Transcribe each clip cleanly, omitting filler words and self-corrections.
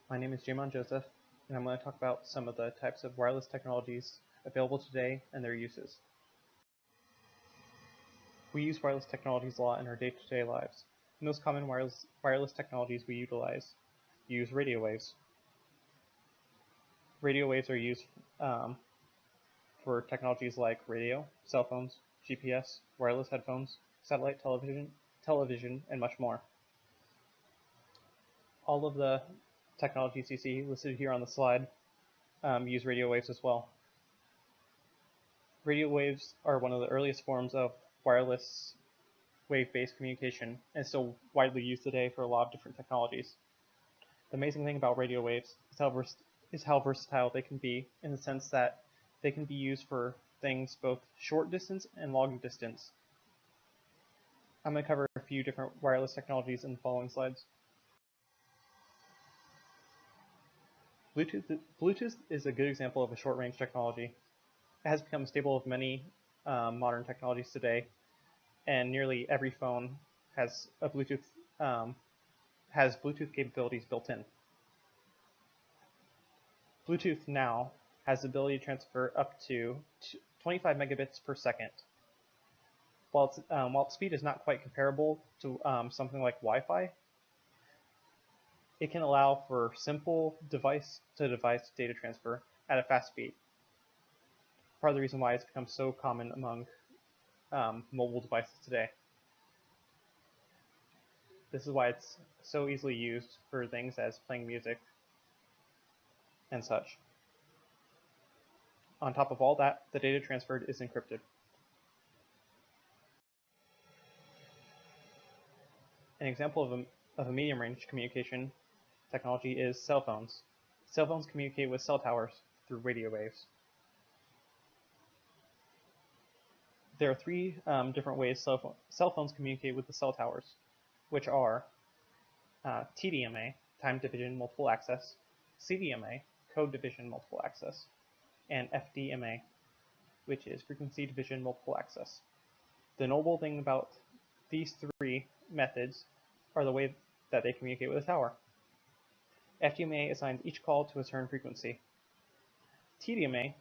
My name is Jamon Joseph, and I'm going to talk about some of the types of wireless technologies available today and their uses. We use wireless technologies a lot in our day-to-day lives. The most common wireless technologies we utilize use radio waves. Radio waves are used for technologies like radio, cell phones, GPS, wireless headphones, satellite television, and much more. All of the technologies you see listed here on the slide use radio waves as well. Radio waves are one of the earliest forms of wireless wave-based communication and still widely used today for a lot of different technologies. The amazing thing about radio waves is how versatile they can be, in the sense that they can be used for things both short distance and long distance. I'm going to cover a few different wireless technologies in the following slides. Bluetooth is a good example of a short-range technology. It has become a staple of many modern technologies today, and nearly every phone has Bluetooth capabilities built in. Bluetooth now has the ability to transfer up to 25 megabits per second. While its speed is not quite comparable to something like Wi-Fi, it can allow for simple device-to-device data transfer at a fast speed. Part of the reason why it's become so common among mobile devices today. This is why it's so easily used for things as playing music and such. On top of all that, the data transferred is encrypted. An example of a medium-range communication technology is cell phones. Cell phones communicate with cell towers through radio waves. There are three different ways cell phones communicate with the cell towers, which are TDMA, time division multiple access, CDMA, code division multiple access, and FDMA, which is frequency division multiple access. The notable thing about these three methods are the way that they communicate with a tower. FDMA assigns each call to a certain frequency. TDMA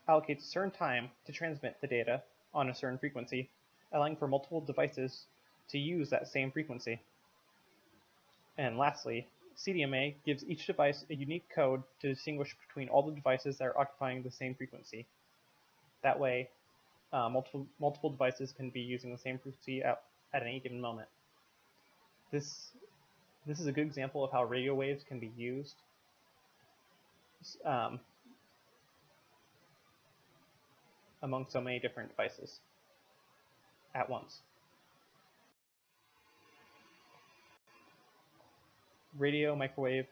allocates a certain time to transmit the data on a certain frequency, allowing for multiple devices to use that same frequency. And lastly, CDMA gives each device a unique code to distinguish between all the devices that are occupying the same frequency. That way, multiple devices can be using the same frequency at any given moment. This is a good example of how radio waves can be used among so many different devices at once. Radio, microwave,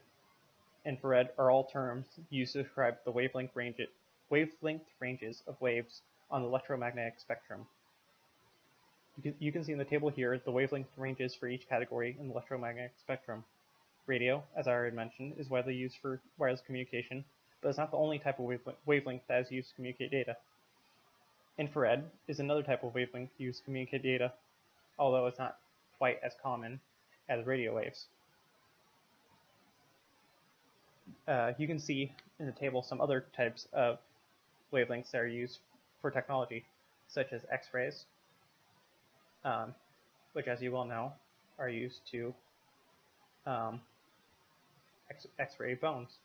infrared are all terms used to describe the wavelength ranges of waves on the electromagnetic spectrum. You can see in the table here the wavelength ranges for each category in the electromagnetic spectrum. Radio, as I already mentioned, is widely used for wireless communication, but it's not the only type of wavelength that is used to communicate data. Infrared is another type of wavelength used to communicate data, although it's not quite as common as radio waves. You can see in the table some other types of wavelengths that are used for technology, such as X-rays, which, as you well know, are used to X-ray bones,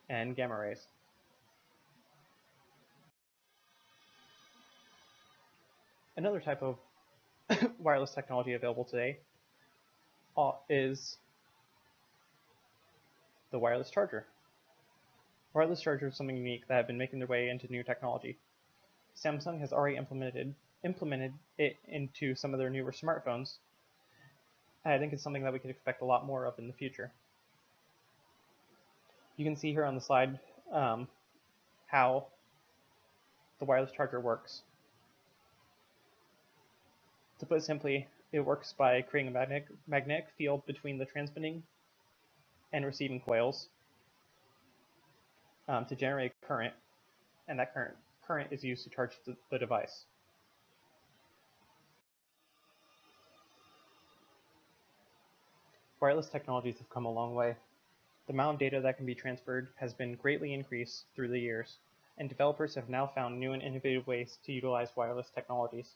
and gamma rays. Another type of wireless technology available today is the wireless charger. Wireless chargers are something unique that have been making their way into new technology. Samsung has already implemented it into some of their newer smartphones, and I think it's something that we can expect a lot more of in the future. You can see here on the slide how the wireless charger works. To put it simply, it works by creating a magnetic field between the transmitting and receiving coils to generate current, and that current is used to charge the device. Wireless technologies have come a long way. The amount of data that can be transferred has been greatly increased through the years, and developers have now found new and innovative ways to utilize wireless technologies.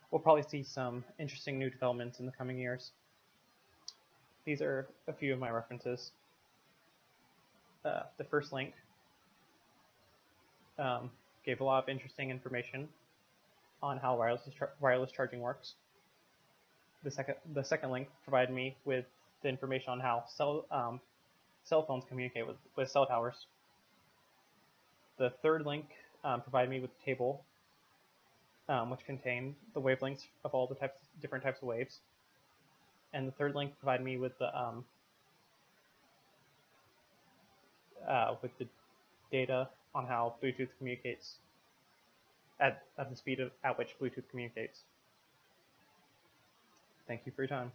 We'll probably see some interesting new developments in the coming years. These are a few of my references. The first link gave a lot of interesting information on how wireless charging works. The second link provided me with the information on how cell phones communicate with cell towers. The third link provided me with a table which contained the wavelengths of all the different types of waves. And the third link provided me with the data on how Bluetooth communicates at the speed at which Bluetooth communicates. Thank you for your time.